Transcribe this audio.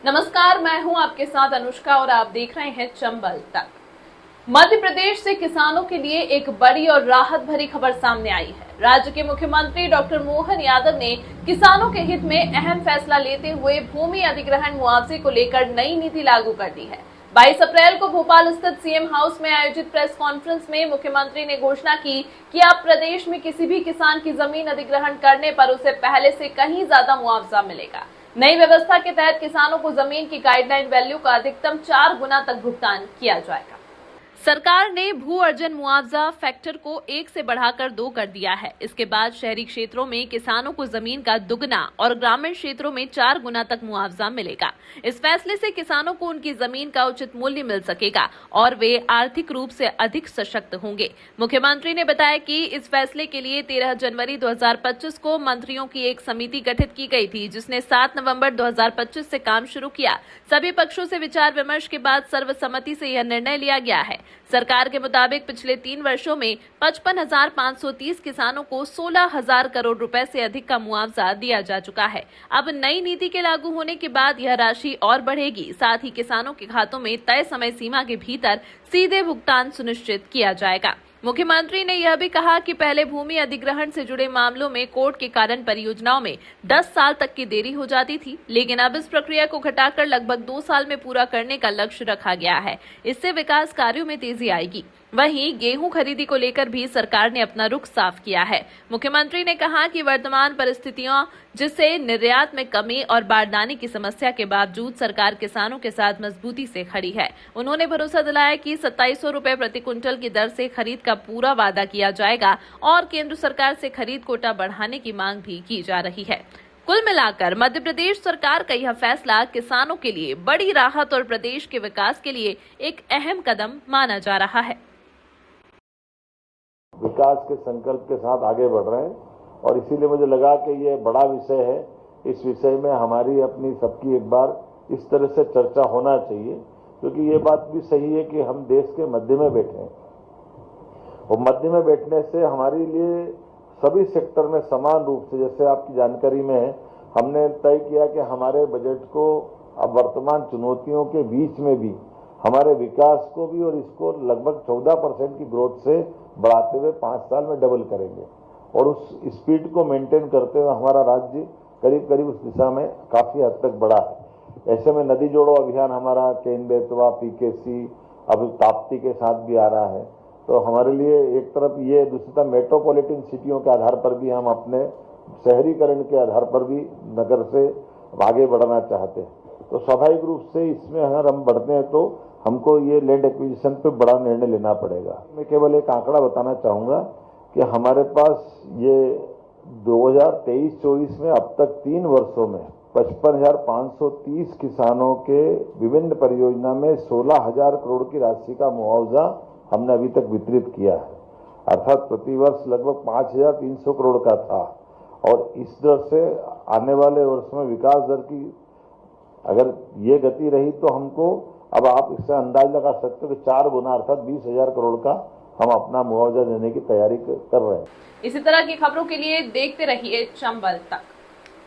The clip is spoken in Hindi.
नमस्कार, मैं हूं आपके साथ अनुष्का और आप देख रहे हैं चंबल तक। मध्य प्रदेश से किसानों के लिए एक बड़ी और राहत भरी खबर सामने आई है। राज्य के मुख्यमंत्री डॉक्टर मोहन यादव ने किसानों के हित में अहम फैसला लेते हुए भूमि अधिग्रहण मुआवजे को लेकर नई नीति लागू कर दी है। 22 अप्रैल को भोपाल स्थित सीएम हाउस में आयोजित प्रेस कॉन्फ्रेंस में मुख्यमंत्री ने घोषणा की कि अब प्रदेश में किसी भी किसान की जमीन अधिग्रहण करने पर उसे पहले से कहीं ज्यादा मुआवजा मिलेगा। नई व्यवस्था के तहत किसानों को जमीन की गाइडलाइन वैल्यू का अधिकतम 4 गुना तक भुगतान किया जाएगा। सरकार ने भू अर्जन मुआवजा फैक्टर को 1 से बढ़ाकर 2 कर दिया है। इसके बाद शहरी क्षेत्रों में किसानों को जमीन का दुगना और ग्रामीण क्षेत्रों में 4 गुना तक मुआवजा मिलेगा। इस फैसले से किसानों को उनकी जमीन का उचित मूल्य मिल सकेगा और वे आर्थिक रूप से अधिक सशक्त होंगे। मुख्यमंत्री ने बताया कि इस फैसले के लिए 13 जनवरी 2025 को मंत्रियों की एक समिति गठित की गई थी, जिसने 7 नवंबर 2025 से काम शुरू किया। सभी पक्षों से विचार विमर्श के बाद सर्वसम्मति से यह निर्णय लिया गया है। सरकार के मुताबिक पिछले 3 वर्षों में 55,530 किसानों को 16,000 करोड़ रुपए से अधिक का मुआवजा दिया जा चुका है। अब नई नीति के लागू होने के बाद यह राशि और बढ़ेगी। साथ ही किसानों के खातों में तय समय सीमा के भीतर सीधे भुगतान सुनिश्चित किया जाएगा। मुख्यमंत्री ने यह भी कहा कि पहले भूमि अधिग्रहण से जुड़े मामलों में कोर्ट के कारण परियोजनाओं में 10 साल तक की देरी हो जाती थी, लेकिन अब इस प्रक्रिया को घटाकर लगभग 2 साल में पूरा करने का लक्ष्य रखा गया है। इससे विकास कार्यों में तेजी आएगी। वहीं गेहूं खरीदी को लेकर भी सरकार ने अपना रुख साफ किया है। मुख्यमंत्री ने कहा कि वर्तमान परिस्थितियों, जिससे निर्यात में कमी और बारदाने की समस्या के बावजूद सरकार किसानों के साथ मजबूती से खड़ी है। उन्होंने भरोसा दिलाया कि 2700 रुपए प्रति क्विंटल की दर से खरीद का पूरा वादा किया जाएगा और केंद्र सरकार से खरीद कोटा बढ़ाने की मांग भी की जा रही है। कुल मिलाकर मध्य प्रदेश सरकार का यह फैसला किसानों के लिए बड़ी राहत और प्रदेश के विकास के लिए एक अहम कदम माना जा रहा है। विकास के संकल्प के साथ आगे बढ़ रहे हैं और इसीलिए मुझे लगा कि ये बड़ा विषय है। इस विषय में हमारी अपनी सबकी एक बार इस तरह से चर्चा होना चाहिए, क्योंकि ये बात भी सही है कि हम देश के मध्य में बैठे हैं और मध्य में बैठने से हमारे लिए सभी सेक्टर में समान रूप से, जैसे आपकी जानकारी में है, हमने तय किया कि हमारे बजट को अब वर्तमान चुनौतियों के बीच में भी हमारे विकास को भी और इसको लगभग 14% की ग्रोथ से बढ़ाते हुए 5 साल में डबल करेंगे और उस स्पीड को मेंटेन करते हुए हमारा राज्य करीब करीब उस दिशा में काफी हद तक बढ़ा है। ऐसे में नदी जोड़ो अभियान हमारा केन बेतवा पीकेसी अब ताप्ती के साथ भी आ रहा है, तो हमारे लिए एक तरफ ये, दूसरी तरफ मेट्रोपॉलिटन सिटियों के आधार पर भी हम अपने शहरीकरण के आधार पर भी नगर से आगे बढ़ना चाहते हैं। तो स्वाभाविक रूप से इसमें अगर हम बढ़ते हैं तो हमको ये लैंड एक्विजिशन पे बड़ा निर्णय लेना पड़ेगा। मैं केवल एक आंकड़ा बताना चाहूँगा कि हमारे पास ये 2023-24 में अब तक 3 वर्षों में 55,530 किसानों के विभिन्न परियोजना में 16,000 करोड़ की राशि का मुआवजा हमने अभी तक वितरित किया है, अर्थात प्रतिवर्ष लगभग 5,300 करोड़ का था। और इस दर से आने वाले वर्ष में विकास दर की अगर ये गति रही तो हमको, अब आप इससे अंदाज लगा सकते हो कि 4 गुना अर्थात 20,000 करोड़ का हम अपना मुआवजा देने की तैयारी कर रहे हैं। इसी तरह की खबरों के लिए देखते रहिए चंबल तक।